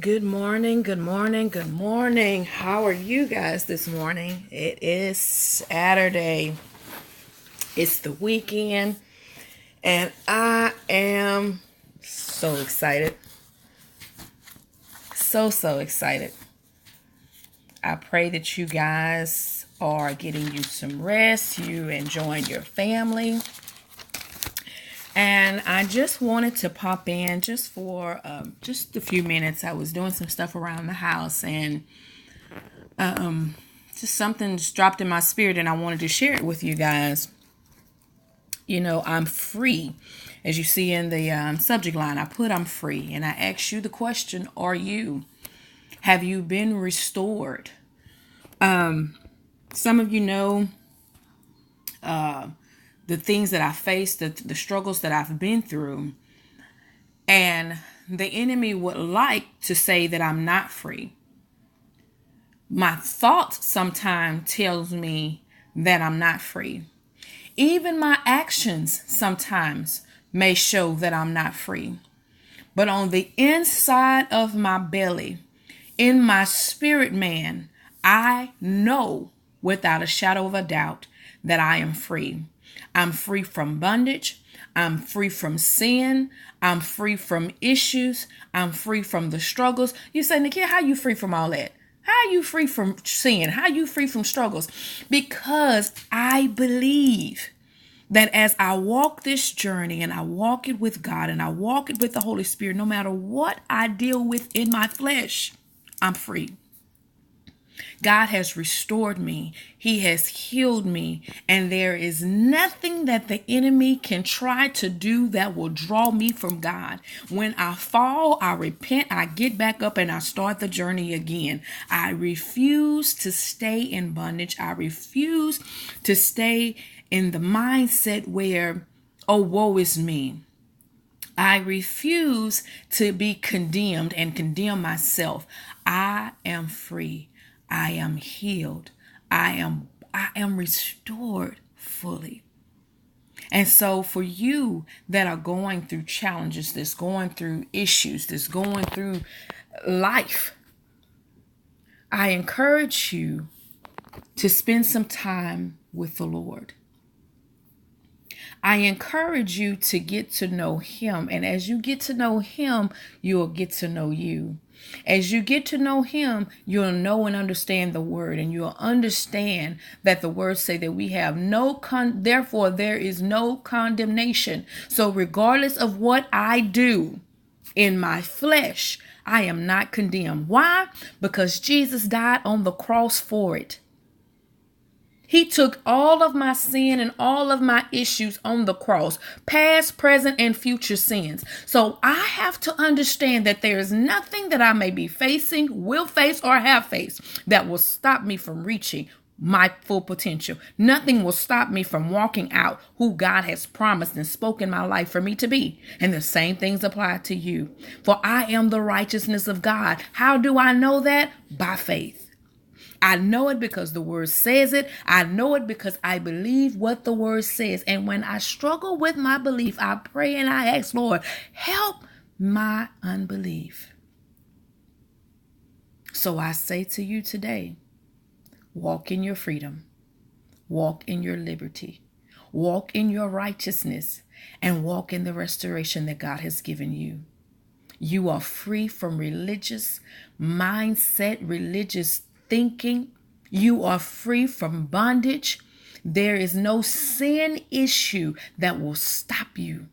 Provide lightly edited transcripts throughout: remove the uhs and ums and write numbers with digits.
Good morning, good morning, good morning. How are you guys this morning? It is Saturday. It's the weekend, and I am so excited. So excited. I pray that you guys are getting you some rest, you enjoying your family. And I just wanted to pop in just for just a few minutes. I was doing some stuff around the house, and just something just dropped in my spirit, and I wanted to share it with you guys. You know, I'm free. As you see in the subject line, I put I'm free. And I ask you the question, are you? Have you been restored? Some of you know the things that I faced, the struggles that I've been through. And the enemy would like to say that I'm not free. My thought sometimes tells me that I'm not free. Even my actions sometimes may show that I'm not free. But on the inside of my belly, in my spirit man, I know without a shadow of a doubt that I am free. I'm free from bondage. I'm free from sin. I'm free from issues. I'm free from the struggles. You say, Nikia, how are you free from all that? How are you free from sin? How are you free from struggles? Because I believe that as I walk this journey and I walk it with God and I walk it with the Holy Spirit, no matter what I deal with in my flesh, I'm free. God has restored me. He has healed me. And there is nothing that the enemy can try to do that will draw me from God. When I fall, I repent, I get back up, and I start the journey again. I refuse to stay in bondage. I refuse to stay in the mindset where, oh, woe is me. I refuse to be condemned and condemn myself. I am free. I am healed. I am restored fully. And so for you that are going through challenges, that's going through issues, that's going through life, I encourage you to spend some time with the Lord. I encourage you to get to know Him. And as you get to know Him, you'll get to know you. As you get to know Him, you'll know and understand the Word. And you'll understand that the Word say that we have therefore there is no condemnation. So regardless of what I do in my flesh, I am not condemned. Why? Because Jesus died on the cross for it. He took all of my sin and all of my issues on the cross, past, present, and future sins. So I have to understand that there is nothing that I may be facing, will face, or have faced that will stop me from reaching my full potential. Nothing will stop me from walking out who God has promised and spoken my life for me to be. And the same things apply to you. For I am the righteousness of God. How do I know that? By faith. I know it because the word says it. I know it because I believe what the word says. And when I struggle with my belief, I pray and I ask, Lord, help my unbelief. So I say to you today, walk in your freedom, walk in your liberty, walk in your righteousness, and walk in the restoration that God has given you. You are free from religious mindset, religious thinking. You are free from bondage. There is no sin issue that will stop you.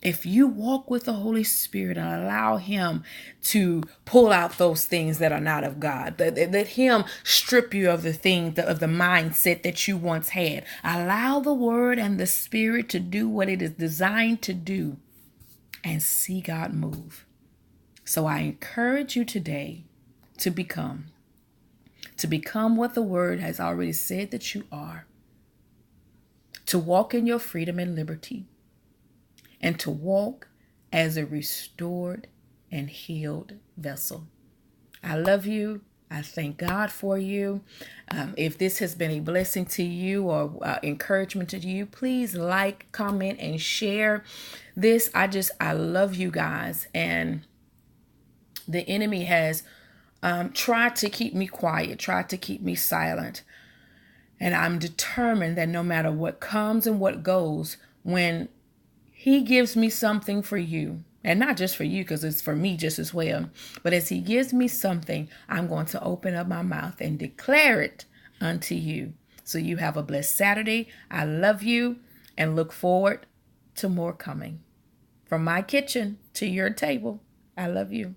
If you walk with the Holy Spirit and allow Him to pull out those things that are not of God, let Him strip you of the things, of the mindset that you once had. Allow the Word and the Spirit to do what it is designed to do and see God move. So I encourage you today to become what the Word has already said that you are, to walk in your freedom and liberty, and to walk as a restored and healed vessel. I love you. I thank God for you. If this has been a blessing to you or encouragement to you, please like, comment, and share this. I love you guys. And the enemy has tried to keep me quiet, tried to keep me silent. And I'm determined that no matter what comes and what goes, when he gives me something for you, and not just for you, because it's for me just as well, but as he gives me something, I'm going to open up my mouth and declare it unto you. So you have a blessed Saturday. I love you and look forward to more coming. From my kitchen to your table, I love you.